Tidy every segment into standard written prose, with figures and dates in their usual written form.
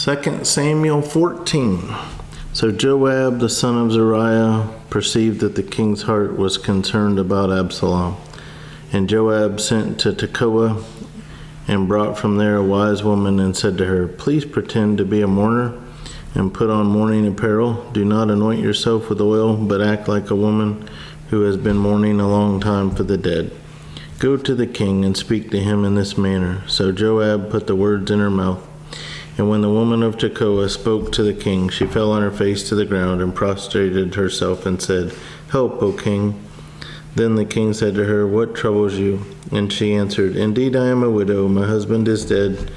2 Samuel 14. So Joab the son of Zeruiah perceived that the king's heart was concerned about Absalom. And Joab sent to Tekoa and brought from there a wise woman and said to her, "Please pretend to be a mourner and put on mourning apparel. Do not anoint yourself with oil, but act like a woman who has been mourning a long time for the dead. Go to the king and speak to him in this manner." So Joab put the words in her mouth. And when the woman of Tekoa spoke to the king, she fell on her face to the ground and prostrated herself and said, "Help, O king." Then the king said to her, "What troubles you?" And she answered, "Indeed, I am a widow. My husband is dead.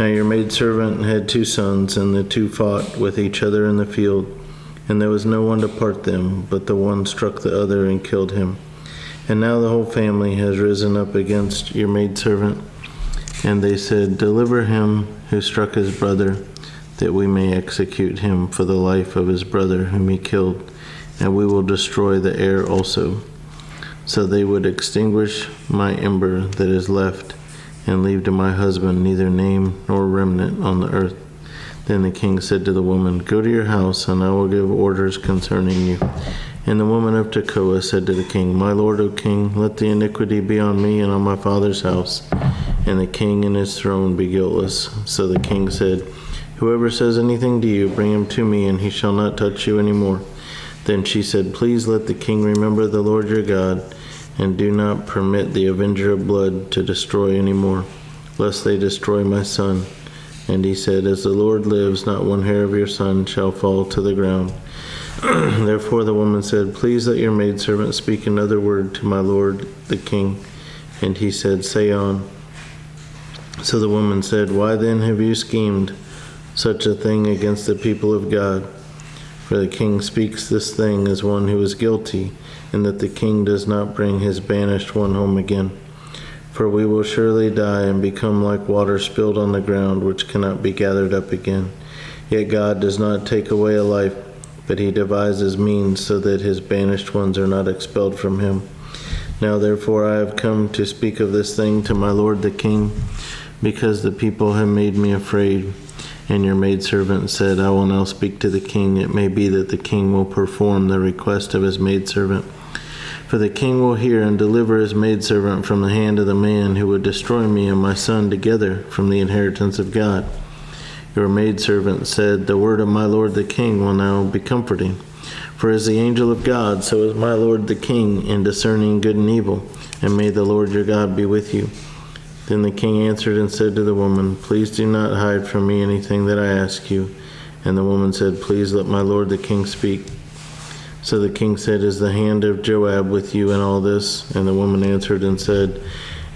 Now your maidservant had 2 sons, and the 2 fought with each other in the field. And there was no one to part them, but the one struck the other and killed him. And now the whole family has risen up against your maidservant. And they said, 'Deliver him who struck his brother, that we may execute him for the life of his brother whom he killed, and we will destroy the heir also.' So they would extinguish my ember that is left, and leave to my husband neither name nor remnant on the earth." Then the king said to the woman, "Go to your house, and I will give orders concerning you." And the woman of Tekoa said to the king, "My lord, O king, let the iniquity be on me and on my father's house, and the king and his throne be guiltless." So the king said, "Whoever says anything to you, bring him to me, and he shall not touch you any more." Then she said, "Please let the king remember the Lord your God, and do not permit the avenger of blood to destroy any more, lest they destroy my son." And he said, "As the Lord lives, not one hair of your son shall fall to the ground." Therefore the woman said, "Please let your maidservant speak another word to my lord the king." And he said, "Say on." So the woman said, "Why then have you schemed such a thing against the people of God? For the king speaks this thing as one who is guilty, and that the king does not bring his banished one home again. For we will surely die and become like water spilled on the ground, which cannot be gathered up again. Yet God does not take away a life, but he devises means so that his banished ones are not expelled from him. Now therefore I have come to speak of this thing to my lord the king, because the people have made me afraid." And your maidservant said, "I will now speak to the king. It may be that the king will perform the request of his maidservant. For the king will hear and deliver his maidservant from the hand of the man who would destroy me and my son together from the inheritance of God." Your maidservant said, "The word of my lord the king will now be comforting. For as the angel of God, so is my lord the king in discerning good and evil, and may the Lord your God be with you." Then the king answered and said to the woman, "Please do not hide from me anything that I ask you." And the woman said, "Please let my lord the king speak." So the king said, "Is the hand of Joab with you in all this?" And the woman answered and said,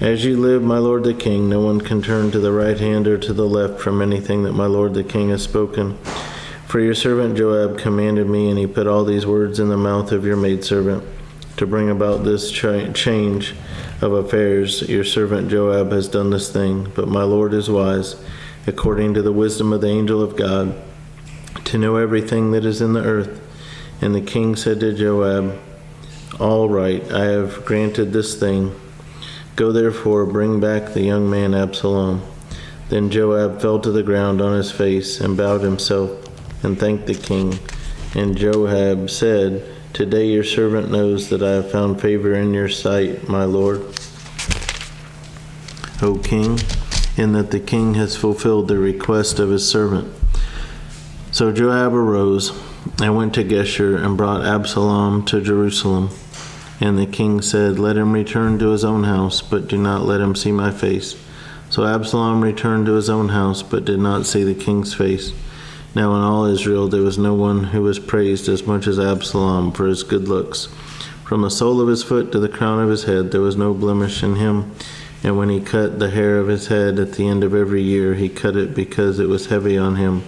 "As you live, my lord the king, no one can turn to the right hand or to the left from anything that my lord the king has spoken. For your servant Joab commanded me, and he put all these words in the mouth of your maidservant, to bring about this change of affairs. Your servant Joab has done this thing, but my lord is wise, according to the wisdom of the angel of God, to know everything that is in the earth." And the king said to Joab, "All right, I have granted this thing. Go therefore, bring back the young man Absalom." Then Joab fell to the ground on his face and bowed himself and thanked the king. And Joab said, "Today your servant knows that I have found favor in your sight, my lord, O king, in that the king has fulfilled the request of his servant." So Joab arose and went to Geshur and brought Absalom to Jerusalem. And the king said, "Let him return to his own house, but do not let him see my face." So Absalom returned to his own house, but did not see the king's face. Now in all Israel there was no one who was praised as much as Absalom for his good looks. From the sole of his foot to the crown of his head there was no blemish in him. And when he cut the hair of his head at the end of every year, he cut it because it was heavy on him.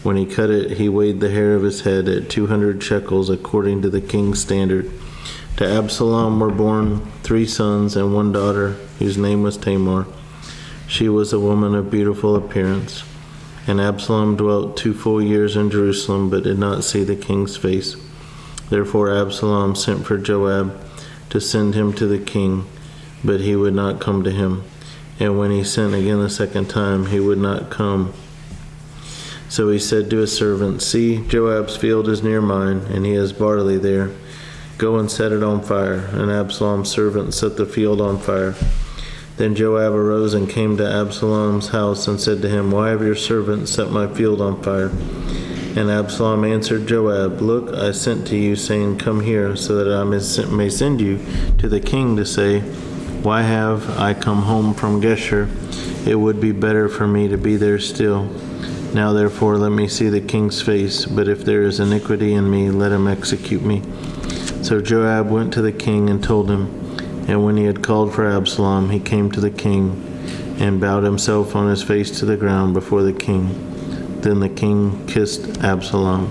When he cut it, he weighed the hair of his head at 200 shekels, according to the king's standard. To Absalom were born 3 sons and 1 daughter, whose name was Tamar. She was a woman of beautiful appearance. And Absalom dwelt 2 full years in Jerusalem, but did not see the king's face. Therefore Absalom sent for Joab to send him to the king, but he would not come to him. And when he sent again the second time, he would not come. So he said to his servant, "See, Joab's field is near mine, and he has barley there. Go and set it on fire." And Absalom's servant set the field on fire. Then Joab arose and came to Absalom's house and said to him, "Why have your servants set my field on fire?" And Absalom answered Joab, "Look, I sent to you, saying, 'Come here, so that I may send you to the king to say, Why have I come home from Geshur? It would be better for me to be there still. Now therefore let me see the king's face, but if there is iniquity in me, let him execute me.' So Joab went to the king and told him. And when he had called for Absalom, he came to the king and bowed himself on his face to the ground before the king. Then the king kissed Absalom.